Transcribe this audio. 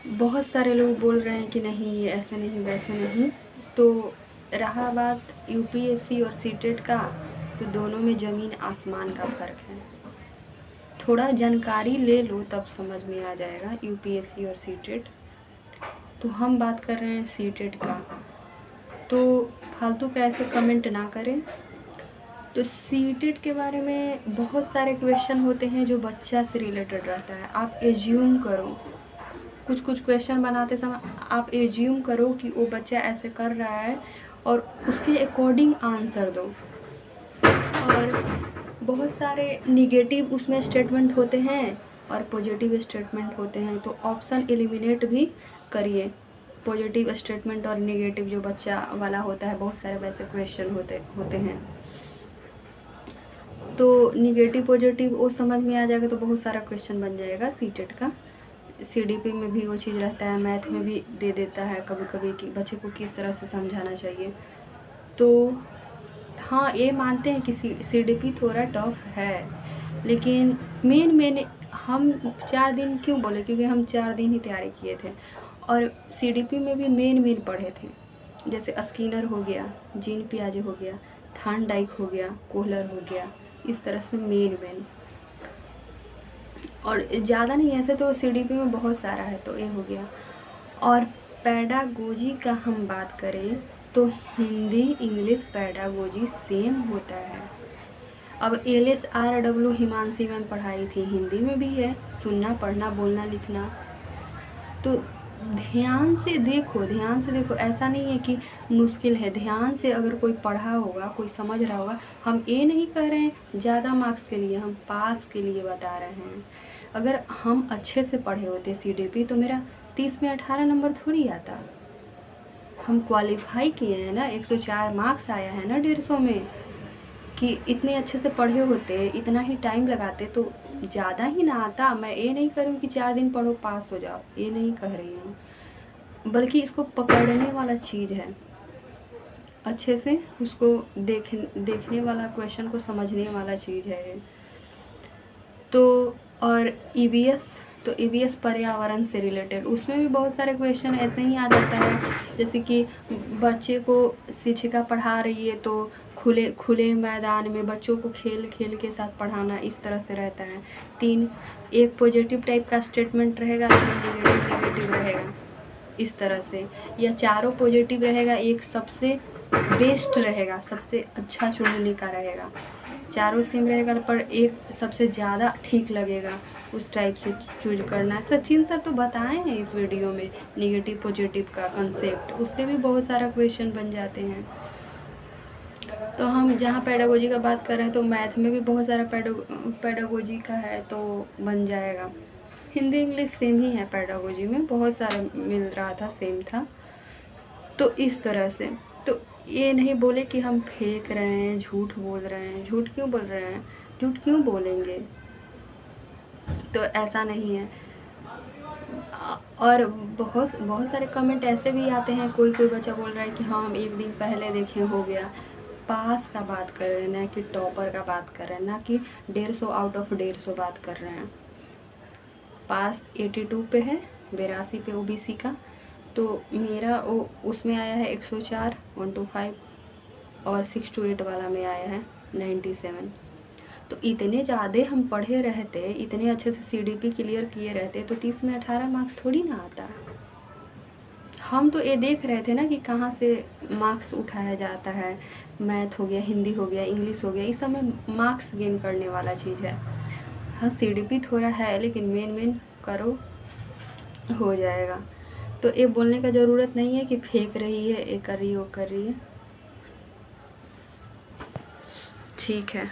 बहुत सारे लोग बोल रहे हैं कि नहीं ये ऐसे नहीं वैसे नहीं। तो रहा बात यूपीएससी और सीटेट का, तो दोनों में ज़मीन आसमान का फ़र्क है। थोड़ा जानकारी ले लो तब समझ में आ जाएगा यूपीएससी और सीटेट। तो हम बात कर रहे हैं सीटेट का, तो फालतू का ऐसे कमेंट ना करें। तो सीटेट के बारे में बहुत सारे क्वेश्चन होते हैं जो बच्चा से रिलेटेड रहता है। आप एज्यूम करो, कुछ कुछ क्वेश्चन बनाते समय आप एज्यूम करो कि वो बच्चा ऐसे कर रहा है और उसके अकॉर्डिंग आंसर दो। और बहुत सारे निगेटिव उसमें स्टेटमेंट होते हैं और पॉजिटिव स्टेटमेंट होते हैं, तो ऑप्शन एलिमिनेट भी करिए। पॉजिटिव स्टेटमेंट और नेगेटिव जो बच्चा वाला होता है, बहुत सारे वैसे क्वेश्चन होते हैं। तो निगेटिव पॉजिटिव वो समझ में आ जाएगा तो बहुत सारा क्वेश्चन बन जाएगा सीटेट का। सीडीपी में भी वो चीज़ रहता है, मैथ में भी दे देता है कभी कभी कि बच्चे को किस तरह से समझाना चाहिए। तो हाँ, ये मानते हैं कि सीडीपी थोड़ा टफ है, लेकिन मेन हम 4 दिन क्यों बोले, क्योंकि हम 4 दिन ही तैयारी किए थे और सीडीपी में भी मेन पढ़े थे। जैसे स्किनर हो गया, जीन पियाजे हो गया, थार्नडाइक हो गया, कोहलर हो गया, इस तरह से मेन और ज़्यादा नहीं। ऐसे तो सीडीपी में बहुत सारा है, तो ये हो गया। और पैडागोजी का हम बात करें तो हिंदी इंग्लिश पैडागोजी सेम होता है। अब LSRW हिमांशी मैम पढ़ाई थी, हिंदी में भी है, सुनना पढ़ना बोलना लिखना। तो ध्यान से देखो, ऐसा नहीं है कि मुश्किल है। ध्यान से अगर कोई पढ़ा होगा, कोई समझ रहा होगा। हम ये नहीं कह रहे हैं ज़्यादा मार्क्स के लिए, हम पास के लिए बता रहे हैं। अगर हम अच्छे से पढ़े होते सीडीपी तो मेरा 30 में 18 नंबर थोड़ी आता। हम क्वालिफाई किए हैं ना, 104 मार्क्स आया है ना 150 में। कि इतने अच्छे से पढ़े होते, इतना ही टाइम लगाते तो ज़्यादा ही ना आता। मैं ये नहीं कह रही हूँ कि 4 दिन पढ़ो पास हो जाओ, ये नहीं कह रही हूँ, बल्कि इसको पकड़ने वाला चीज़ है। अच्छे से उसको देखने वाला, क्वेश्चन को समझने वाला चीज़ है ये। तो और ईवीएस, तो ईवीएस पर्यावरण से रिलेटेड, उसमें भी बहुत सारे क्वेश्चन ऐसे ही आ जाता है। जैसे कि बच्चे को शिक्षिका पढ़ा रही है तो खुले मैदान में बच्चों को खेल के साथ पढ़ाना, इस तरह से रहता है। एक पॉजिटिव टाइप का स्टेटमेंट रहेगा, 3 नेगेटिव रहेगा, इस तरह से। या चारों पॉजिटिव रहेगा, एक सबसे बेस्ट रहेगा, सबसे अच्छा चुनने का रहेगा। चारों सेम रहेगा पर एक सबसे ज़्यादा ठीक लगेगा, उस टाइप से चूज करना है। सचिन सर तो बताए हैं इस वीडियो में नेगेटिव पॉजिटिव का कंसेप्ट, उससे भी बहुत सारा क्वेश्चन बन जाते हैं। तो हम जहाँ पैडागोजी का बात कर रहे हैं तो मैथ में भी बहुत सारा पैडागोजी का है, तो बन जाएगा। हिंदी इंग्लिश सेम ही है, पैडागोजी में बहुत सारा मिल रहा था, सेम था। तो इस तरह से, तो ये नहीं बोले कि हम फेंक रहे हैं, झूठ बोल रहे हैं। झूठ क्यों बोल रहे हैं, झूठ क्यों बोलेंगे, तो ऐसा नहीं है। और बहुत सारे कमेंट ऐसे भी आते हैं, कोई बच्चा बोल रहा है कि हाँ हम 1 दिन पहले देखें हो गया। पास का बात कर रहे हैं, ना कि टॉपर का बात कर रहे हैं, ना कि 150 आउट ऑफ 150 बात कर रहे हैं। पास 82 पे है, 82 पे ओबीसी का। तो मेरा उसमें आया है 104 125, और 6 to 8 वाला में आया है 97। तो इतने ज़्यादा हम पढ़े रहते, इतने अच्छे से सीडीपी क्लियर किए रहते तो 30 में 18 मार्क्स थोड़ी ना आता। हम तो ये देख रहे थे ना कि कहाँ से मार्क्स उठाया जाता है। मैथ हो गया, हिंदी हो गया, इंग्लिश हो गया, इस सब में मार्क्स गेन करने वाला चीज़ है। हाँ, सीडीपी थोड़ा है, लेकिन मेन करो हो जाएगा। तो ये बोलने का ज़रूरत नहीं है कि फेंक रही है, ये कर रही है, वो कर रही है। ठीक है।